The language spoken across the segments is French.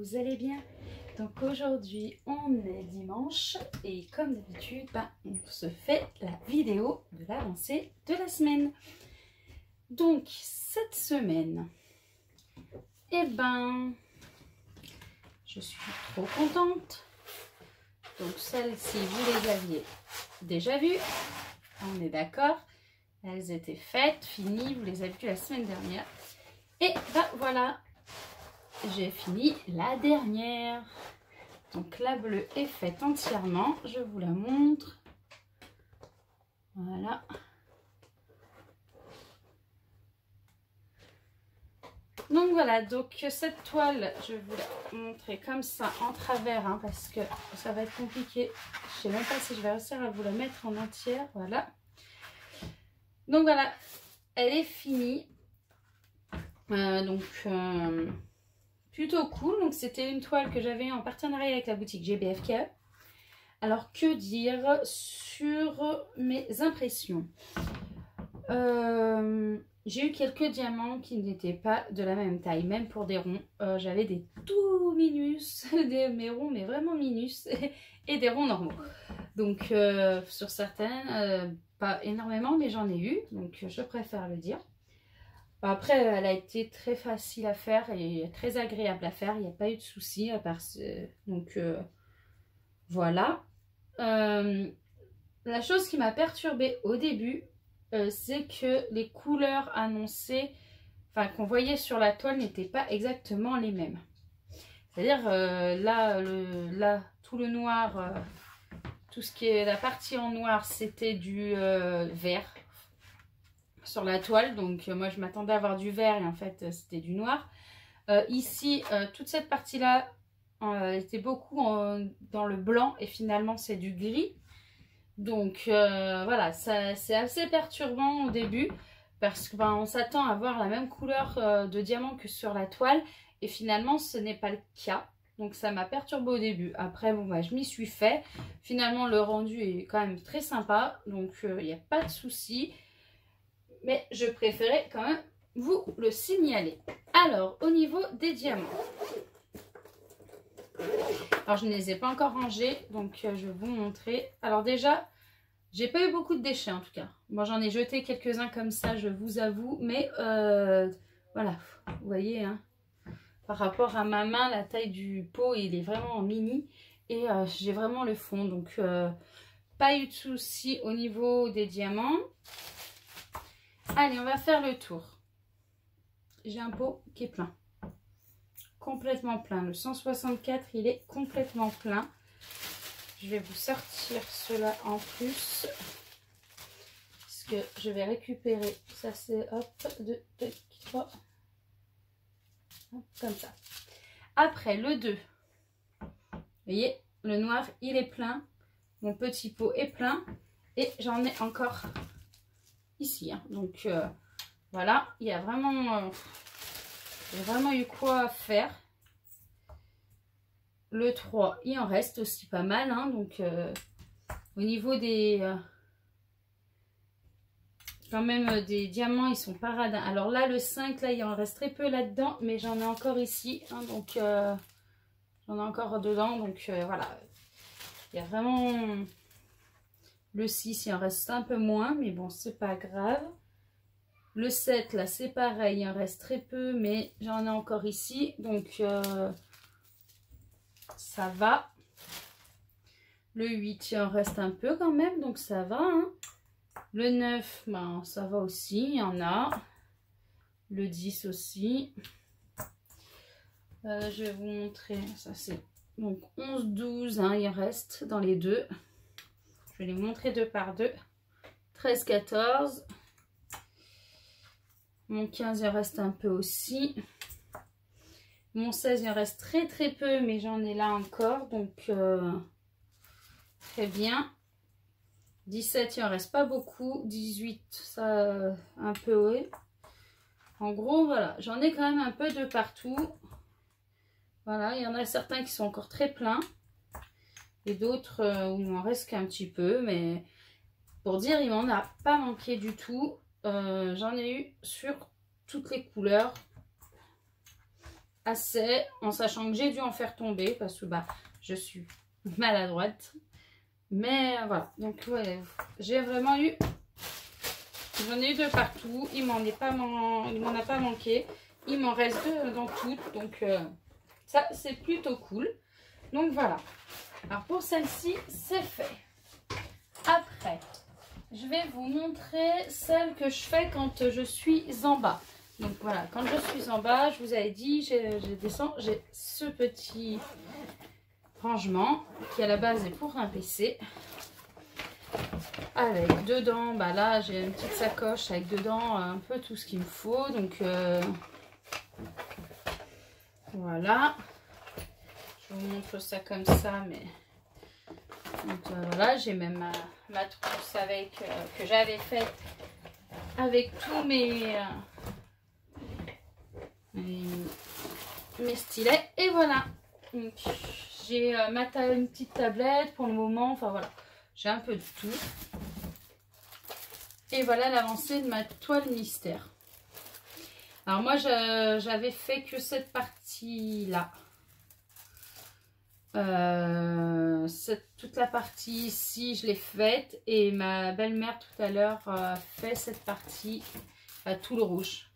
vous allez bien? Donc aujourd'hui on est dimanche et comme d'habitude on se fait la vidéo de l'avancée de la semaine. Donc cette semaine, je suis trop contente. Donc celles-ci vous les aviez déjà vues, on est d'accord, elles étaient faites, finies, vous les avez vues la semaine dernière. Et voilà, j'ai fini la dernière. Donc la bleue est faite entièrement, je vous la montre. Voilà. Donc voilà, donc cette toile, je vais vous la montrer comme ça en travers, parce que ça va être compliqué. Je sais même pas si je vais réussir à vous la mettre en entière. Voilà. Donc voilà, elle est finie. Plutôt cool. Donc c'était une toile que j'avais en partenariat avec la boutique GBFK. Alors que dire sur mes impressions? J'ai eu quelques diamants qui n'étaient pas de la même taille, même pour des ronds. J'avais des tout minus, mes ronds mais vraiment minus, et des ronds normaux. Donc sur certaines, pas énormément, mais j'en ai eu, donc je préfère le dire. Après, elle a été très facile à faire et très agréable à faire. Il n'y a pas eu de soucis à part donc voilà. La chose qui m'a perturbée au début, c'est que les couleurs annoncées, qu'on voyait sur la toile, n'étaient pas exactement les mêmes. C'est-à-dire là, tout le noir, tout ce qui est la partie en noir, c'était du vert sur la toile. Donc moi je m'attendais à avoir du vert et en fait c'était du noir. Ici, toute cette partie-là était beaucoup dans le blanc et finalement c'est du gris. Donc voilà, c'est assez perturbant au début parce qu'on s'attend à avoir la même couleur de diamant que sur la toile et finalement ce n'est pas le cas. Donc ça m'a perturbé au début. Après je m'y suis fait. Finalement le rendu est quand même très sympa, donc il n'y a pas de souci. Mais je préférais quand même vous le signaler. Alors au niveau des diamants. Alors je ne les ai pas encore rangés, donc je vais vous montrer. Alors déjà, j'ai pas eu beaucoup de déchets en tout cas. Bon, j'en ai jeté quelques-uns comme ça, je vous avoue. Mais voilà, vous voyez, par rapport à ma main, la taille du pot, il est vraiment mini. Et j'ai vraiment le fond, donc pas eu de soucis au niveau des diamants. Allez, on va faire le tour. J'ai un pot qui est plein. Complètement plein. Le 164, il est complètement plein. Je vais vous sortir cela en plus. Parce que je vais récupérer. Ça c'est hop, 2, 3. Comme ça. Après le 2. Vous voyez, le noir il est plein. Mon petit pot est plein. Et j'en ai encore ici. Donc voilà, il y a vraiment... j'ai vraiment eu quoi faire. Le 3, il en reste aussi pas mal. Donc, au niveau des... quand même, des diamants, ils sont pas radins. Alors là, le 5, là, il en reste très peu là-dedans. Mais j'en ai encore ici. Donc, j'en ai encore dedans. Donc, voilà. Il y a vraiment... Le 6, il en reste un peu moins. Mais bon, c'est pas grave. Le 7, là, c'est pareil. Il en reste très peu. Mais j'en ai encore ici. Donc... ça va. Le 8, il en reste un peu quand même, donc ça va. Le 9, ça va aussi, il y en a. Le 10 aussi. Je vais vous montrer, ça c'est donc 11, 12, il en reste dans les deux. Je vais les montrer deux par deux. 13, 14. Mon 15, il en reste un peu aussi. Mon 16, il en reste très très peu, mais j'en ai là encore, donc très bien. 17, il en reste pas beaucoup. 18, ça un peu ouais. En gros, voilà, j'en ai quand même un peu de partout. Voilà, il y en a certains qui sont encore très pleins. Et d'autres où il m'en reste qu'un petit peu, mais pour dire, il m'en a pas manqué du tout. J'en ai eu sur toutes les couleurs. assez, en sachant que j'ai dû en faire tomber parce que bah, je suis maladroite. Mais voilà, donc ouais, j'ai vraiment eu, j'en ai eu de partout, il m'en a pas manqué, il m'en reste deux dans toutes, donc ça c'est plutôt cool. Donc voilà, alors pour celle-ci c'est fait. Après, je vais vous montrer celle que je fais quand je suis en bas. Donc voilà, quand je suis en bas, je vous avais dit, j'ai ce petit rangement qui à la base est pour un PC. Avec dedans, bah là j'ai une petite sacoche avec dedans un peu tout ce qu'il me faut. Donc voilà. Je vous montre ça comme ça, mais donc voilà, j'ai même ma trousse avec que j'avais faite avec tous mes stylets. Et voilà. Donc j'ai une petite tablette pour le moment. Enfin voilà, j'ai un peu de tout. Et voilà l'avancée de ma toile mystère. Alors moi j'avais fait que cette partie là. Toute la partie ici je l'ai faite et ma belle-mère tout à l'heure fait cette partie tout le rouge.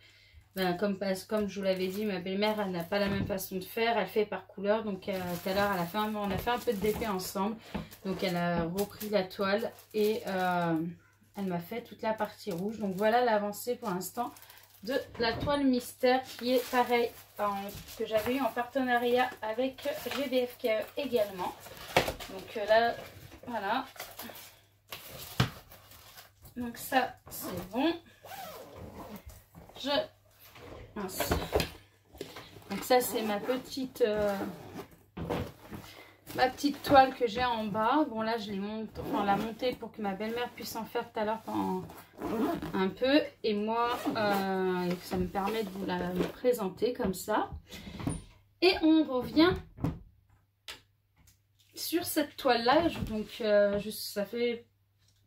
Ben, comme je vous l'avais dit, ma belle-mère elle n'a pas la même façon de faire, elle fait par couleur. Donc tout à l'heure on a fait un peu de DP ensemble, donc elle a repris la toile et elle m'a fait toute la partie rouge. Donc voilà l'avancée pour l'instant de la toile mystère qui est pareil que j'avais eu en partenariat avec GBFKE également. Donc là voilà, donc ça c'est bon. Mince. Donc ça c'est ma petite toile que j'ai en bas. Bon là je l'ai montée pour que ma belle-mère puisse en faire tout à l'heure un peu. Et moi ça me permet de vous la présenter comme ça. Et on revient sur cette toile là. Donc ça fait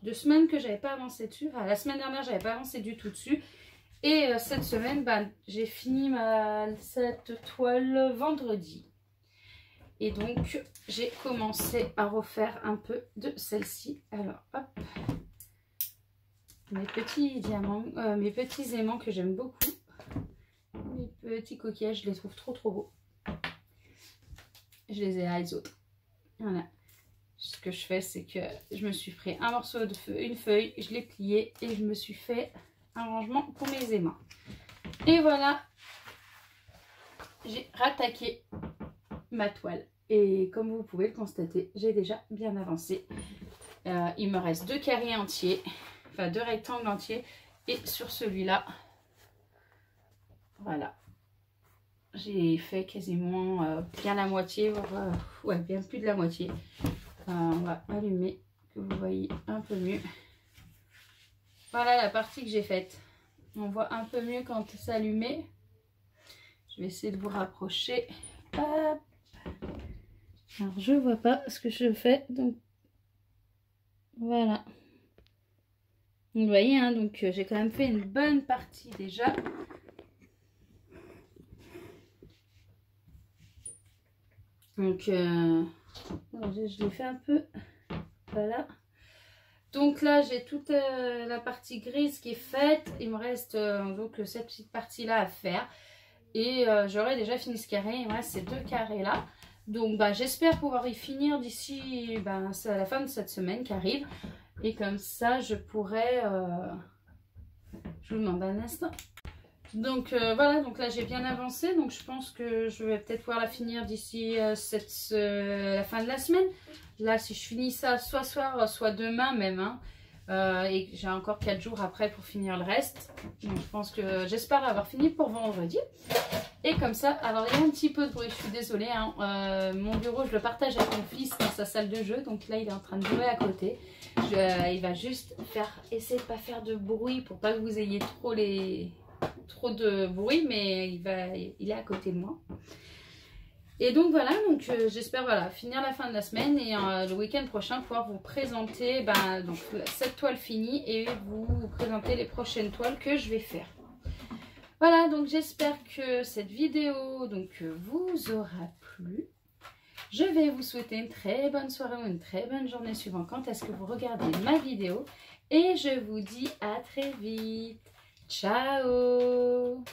2 semaines que j'avais pas avancé dessus. Enfin, la semaine dernière j'avais pas avancé du tout dessus. Et cette semaine, j'ai fini cette toile vendredi. Et donc, j'ai commencé à refaire un peu de celle-ci. Alors, hop. Mes petits diamants, mes petits aimants que j'aime beaucoup. Mes petits coquillages, je les trouve trop beaux. Je les ai à les autres. Voilà. Ce que je fais, c'est que je me suis pris un morceau de une feuille, je l'ai plié et je me suis fait un rangement pour mes aimants. Et voilà, j'ai rattaqué ma toile et comme vous pouvez le constater, j'ai déjà bien avancé. Il me reste 2 carrés entiers, enfin 2 rectangles entiers, et sur celui-là, voilà, j'ai fait quasiment bien la moitié, ouais, bien plus de la moitié. On va allumer, que vous voyez un peu mieux. Voilà la partie que j'ai faite. On voit un peu mieux quand c'est allumé. Je vais essayer de vous rapprocher. Hop. Alors je vois pas ce que je fais. Donc voilà. Vous voyez, hein, donc j'ai quand même fait une bonne partie déjà. Donc je l'ai fait un peu. Voilà. Donc là, j'ai toute la partie grise qui est faite. Il me reste donc cette petite partie-là à faire. Et j'aurai déjà fini ce carré. Il me reste ces 2 carrés-là. Donc j'espère pouvoir y finir d'ici la fin de cette semaine qui arrive. Et comme ça, je pourrai... je vous demande un instant. Donc voilà, donc là j'ai bien avancé. Donc je pense que je vais peut-être pouvoir la finir d'ici la fin de la semaine. Là, si je finis ça soit soir, soit demain même, hein, et j'ai encore 4 jours après pour finir le reste. Donc, je pense que j'espère avoir fini pour vendredi. Et comme ça, alors il y a un petit peu de bruit, je suis désolée. Hein, mon bureau, je le partage avec mon fils dans sa salle de jeu. Donc là, il est en train de jouer à côté. Il va juste essayer de ne pas faire de bruit pour pas que vous ayez trop de bruit, mais il est à côté de moi. Et donc voilà, donc j'espère finir la fin de la semaine et le week-end prochain pouvoir vous présenter donc, cette toile finie et vous présenter les prochaines toiles que je vais faire. Voilà, donc j'espère que cette vidéo vous aura plu. Je vais vous souhaiter une très bonne soirée ou une très bonne journée suivant quand est-ce que vous regardez ma vidéo. Et je vous dis à très vite. Ciao!